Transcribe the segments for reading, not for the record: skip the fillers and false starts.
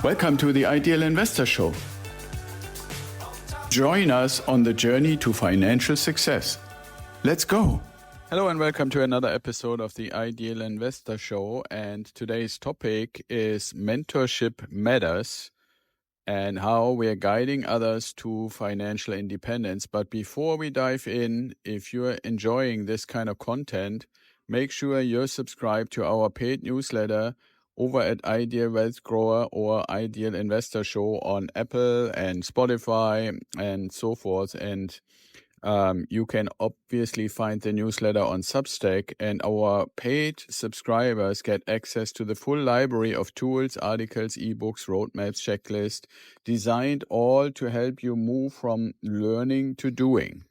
Welcome to the Ideal Investor Show. Join us on the journey to financial success. Let's go. Hello and welcome to another episode of the Ideal Investor Show. And today's topic is mentorship matters and how we are guiding others to financial independence. But before we dive in, if you're enjoying this kind of content, make sure you're subscribed to our paid newsletter over at Ideal Wealth Grower or Ideal Investor Show on Apple and Spotify and so forth. And you can obviously find the newsletter on Substack, and our paid subscribers get access to the full library of tools, articles, ebooks, roadmaps, checklists, designed all to help you move from learning to doing.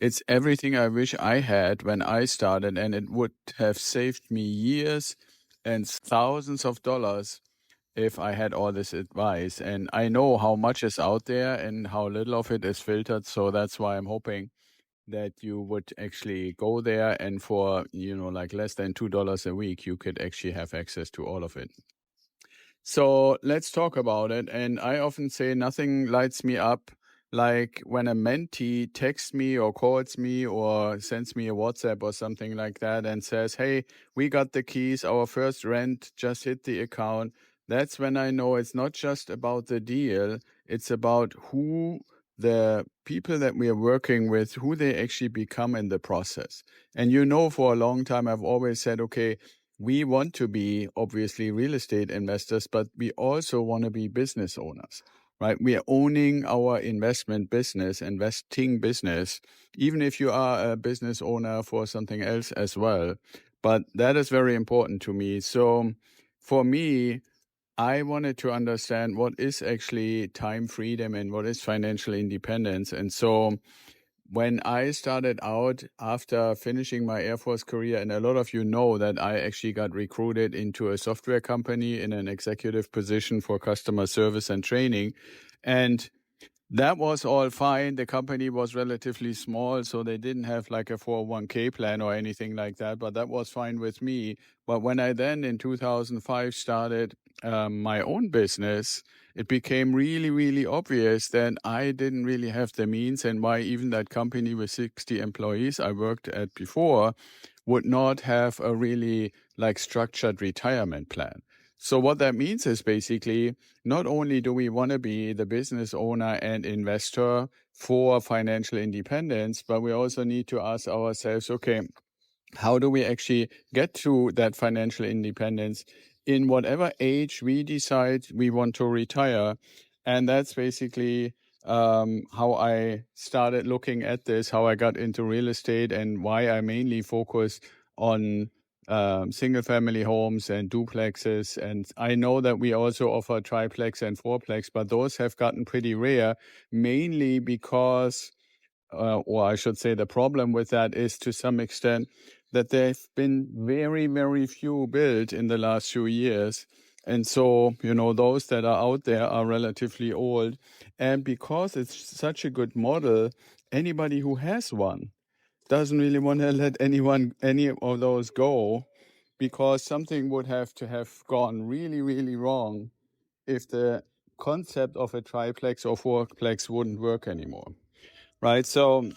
It's everything I wish I had when I started, and it would have saved me years and thousands of dollars if I had all this advice. And I know how much is out there and how little of it is filtered. So that's why I'm hoping that you would actually go there, and for, like less than $2 a week, you could actually have access to all of it. So let's talk about it. And I often say nothing lights me up like when a mentee texts me or calls me or sends me a WhatsApp or something like that and says, hey, we got the keys, our first rent just hit the account. That's when I know it's not just about the deal, it's about who the people that we are working with, who they actually become in the process. And for a long time, I've always said, okay, we want to be obviously real estate investors, but we also want to be business owners. Right? We are owning our investing business, even if you are a business owner for something else as well. But that is very important to me. So for me, I wanted to understand what is actually time freedom and what is financial independence. And so when I started out after finishing my Air Force career, and a lot of you know that I actually got recruited into a software company in an executive position for customer service and training. And that was all fine. The company was relatively small, so they didn't have like a 401k plan or anything like that, but that was fine with me. But when I then in 2005 started my own business, it became really, really obvious that I didn't really have the means, and why even that company with 60 employees I worked at before would not have a really structured retirement plan. So what that means is basically not only do we want to be the business owner and investor for financial independence, but we also need to ask ourselves, okay, how do we actually get to that financial independence in whatever age we decide we want to retire? And that's basically how I started looking at this, how I got into real estate, and why I mainly focus on single family homes and duplexes. And I know that we also offer triplex and fourplex, but those have gotten pretty rare, mainly because, or I should say the problem with that is to some extent that there have been very, very few built in the last few years. And so, those that are out there are relatively old. And because it's such a good model, anybody who has one doesn't really want to let any of those go, because something would have to have gone really, really wrong if the concept of a triplex or fourplex wouldn't work anymore, right? So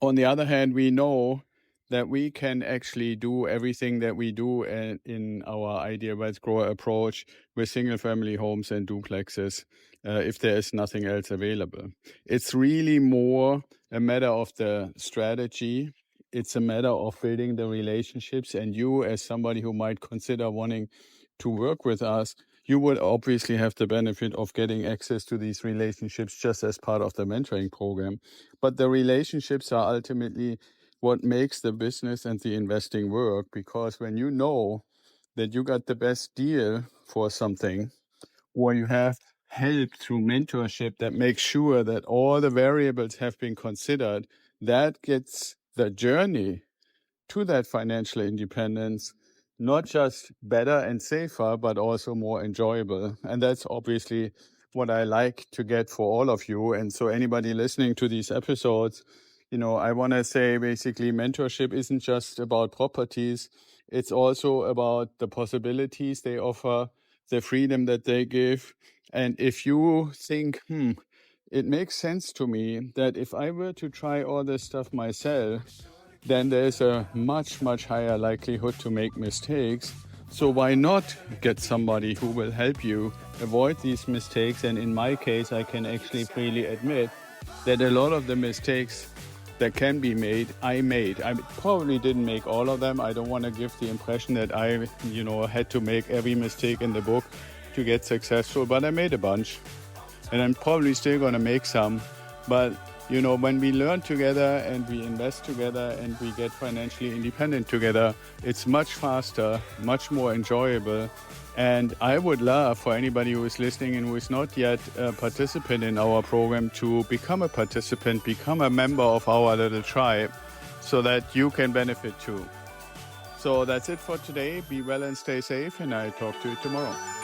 on the other hand, we know that we can actually do everything that we do in our Ideal Wealth Grower approach with single family homes and duplexes if there is nothing else available. It's really more a matter of the strategy. It's a matter of building the relationships, and you, as somebody who might consider wanting to work with us, you would obviously have the benefit of getting access to these relationships just as part of the mentoring program. But the relationships are ultimately what makes the business and the investing work, because when you know that you got the best deal for something, or you have help through mentorship that makes sure that all the variables have been considered, that gets the journey to that financial independence not just better and safer, but also more enjoyable. And that's obviously what I like to get for all of you. And so anybody listening to these episodes, I want to say basically mentorship isn't just about properties. It's also about the possibilities they offer, the freedom that they give. And if you think, it makes sense to me that if I were to try all this stuff myself, then there's a much, much higher likelihood to make mistakes. So why not get somebody who will help you avoid these mistakes? And in my case, I can actually freely admit that a lot of the mistakes that can be made, I made. I probably didn't make all of them. I don't want to give the impression that I, had to make every mistake in the book to get successful, but I made a bunch. And I'm probably still going to make some. But, when we learn together and we invest together and we get financially independent together, it's much faster, much more enjoyable. And I would love for anybody who is listening and who is not yet a participant in our program to become a participant, become a member of our little tribe so that you can benefit too. So that's it for today. Be well and stay safe, and I'll talk to you tomorrow.